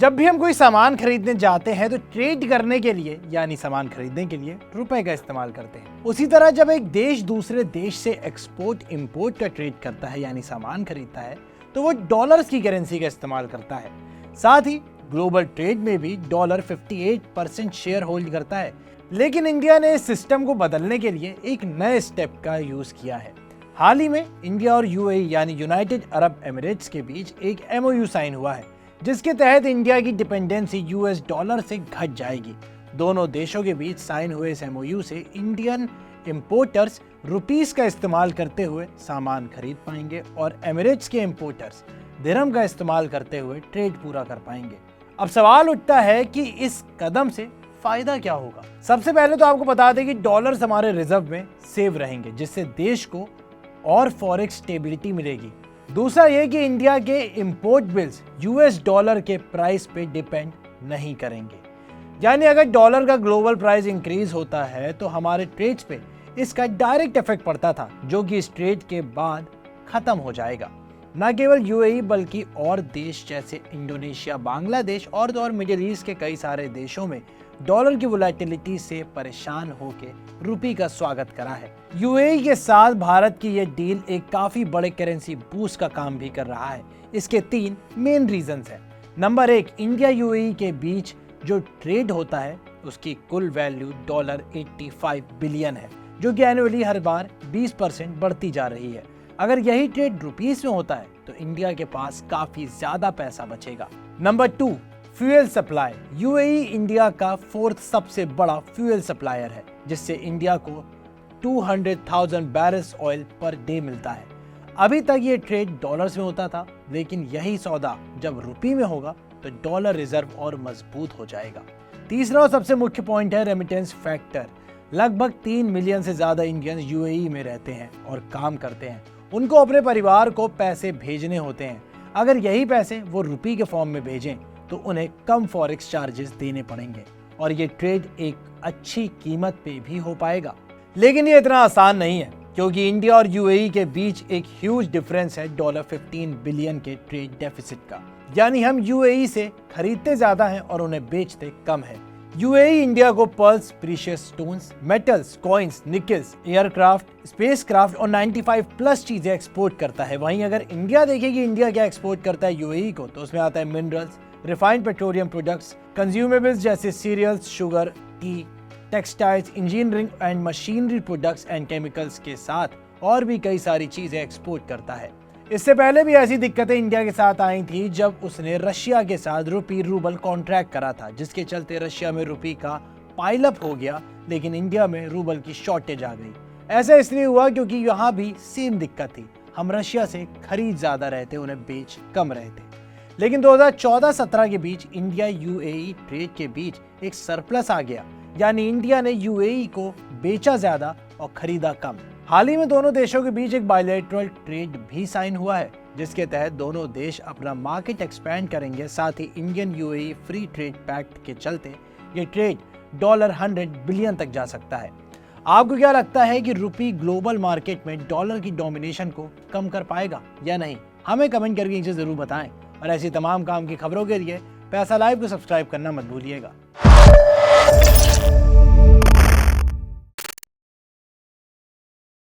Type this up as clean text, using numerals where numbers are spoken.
जब भी हम कोई सामान खरीदने जाते हैं तो ट्रेड करने के लिए यानी सामान खरीदने के लिए रुपए का इस्तेमाल करते हैं। उसी तरह जब एक देश दूसरे देश से एक्सपोर्ट इंपोर्ट का ट्रेड करता है यानी सामान खरीदता है तो वो डॉलर्स की करेंसी का इस्तेमाल करता है। साथ ही ग्लोबल ट्रेड में भी डॉलर 58% शेयर होल्ड करता है। लेकिन इंडिया ने इस सिस्टम को बदलने के लिए एक नए स्टेप का यूज किया है। हाल ही में इंडिया और यूएई यानी यूनाइटेड अरब एमिरेट्स के बीच एक एमओयू साइन हुआ है, जिसके तहत इंडिया की डिपेंडेंसी यूएस डॉलर से घट जाएगी। दोनों देशों के बीच साइन हुए इस एमओयू से इंडियन इंपोर्टर्स रुपीस का इस्तेमाल करते हुए सामान खरीद पाएंगे और एमिरेट्स के इंपोर्टर्स दिरहम का इस्तेमाल करते हुए ट्रेड पूरा कर पाएंगे। अब सवाल उठता है कि इस कदम से फायदा क्या होगा। सबसे पहले तो आपको बता दें कि डॉलर्स हमारे रिजर्व में सेव रहेंगे, जिससे देश को और फॉरेक्स स्टेबिलिटी मिलेगी। दूसरा ये कि इंडिया के इंपोर्ट बिल्स यूएस डॉलर के प्राइस पे डिपेंड नहीं करेंगे, यानी अगर डॉलर का ग्लोबल प्राइस इंक्रीज होता है तो हमारे ट्रेड्स पे इसका डायरेक्ट इफेक्ट पड़ता था, जो कि इस ट्रेड के बाद खत्म हो जाएगा। न केवल यूएई बल्कि और देश जैसे इंडोनेशिया, बांग्लादेश और मिडिल ईस्ट के कई सारे देशों में डॉलर की वोलेटिलिटी से परेशान होकर रुपये का स्वागत करा है। यूएई के साथ भारत की यह डील एक काफी बड़े करेंसी बूस्ट का काम भी कर रहा है। इसके 3 मेन रीजंस हैं। नंबर 1, इंडिया यूएई के बीच जो ट्रेड होता है उसकी कुल वैल्यू डॉलर 85 बिलियन है, जो कि एनुअली हर बार 20% बढ़ती जा रही है। अगर यही ट्रेड रुपीस में होता है तो इंडिया के पास काफी ज्यादा पैसा बचेगा। Number 2, fuel supply. UAE India का 4th सबसे बड़ा फ्यूल सप्लायर है, जिससे इंडिया को 200,000 बैरल्स ऑयल पर डे मिलता है। अभी तक ये ट्रेड डॉलर्स में होता था, लेकिन यही सौदा जब रुपये में होगा तो डॉलर रिजर्व और मजबूत हो जाएगा। तीसरा और सबसे मुख्य पॉइंट है रेमिटेंस फैक्टर। लगभग 3 मिलियन से ज्यादा इंडियन यूएई में रहते हैं और काम करते हैं। उनको अपने परिवार को पैसे भेजने होते हैं। अगर यही पैसे वो रुपये के फॉर्म में भेजें तो उन्हें कम फॉरेक्स चार्जेस देने पड़ेंगे और ये ट्रेड एक अच्छी कीमत पे भी हो पाएगा। लेकिन ये इतना आसान नहीं है, क्योंकि इंडिया और यूएई के बीच एक ह्यूज डिफरेंस है डॉलर 15 बिलियन के ट्रेड डेफिसिट का। यानी हम यूएई से खरीदते ज्यादा हैं और उन्हें बेचते कम है। यूएई इंडिया को pearls, precious stones, metals, coins, Nicholls, aircraft, spacecraft और 95+ चीजें एक्सपोर्ट करता है। वहीं अगर इंडिया देखें कि इंडिया क्या एक्सपोर्ट करता है यूएई को, तो उसमें आता है minerals, refined petroleum products, consumables जैसे cereals, sugar, tea, textiles, engineering and machinery products and chemicals के साथ और भी कई सारी चीजें एक्सपोर्ट करता है। इससे पहले भी ऐसी दिक्कतें इंडिया के साथ आई थी जब उसने रशिया के साथ रुपी रूबल कॉन्ट्रैक्ट करा था, जिसके चलते रशिया में रुपये का पाइलअप हो गया, लेकिन इंडिया में रूबल की शॉर्टेज आ गई। ऐसा इसलिए हुआ क्योंकि यहाँ भी सेम दिक्कत थी। हम रशिया से खरीद ज्यादा रहे थे, उन्हें बेच कम रहे थे। लेकिन 2014-17 के बीच इंडिया यूएई ट्रेड के बीच एक सरप्लस आ गया, यानी इंडिया ने यूएई को बेचा ज्यादा और खरीदा कम। हाल ही में दोनों देशों के बीच एक बायलैटरल ट्रेड भी साइन हुआ है, जिसके तहत दोनों देश अपना मार्केट एक्सपैंड करेंगे। साथ ही Indian UAE free trade pact के चलते ये ट्रेड डॉलर 100 बिलियन तक जा सकता है। आपको क्या लगता है कि रुपये ग्लोबल मार्केट में डॉलर की डोमिनेशन को कम कर पाएगा या नहीं? हमें कमेंट करके इसे जरूर बताएं और ऐसी तमाम काम की खबरों के लिए पैसा लाइव को सब्सक्राइब करना मत भूलिएगा।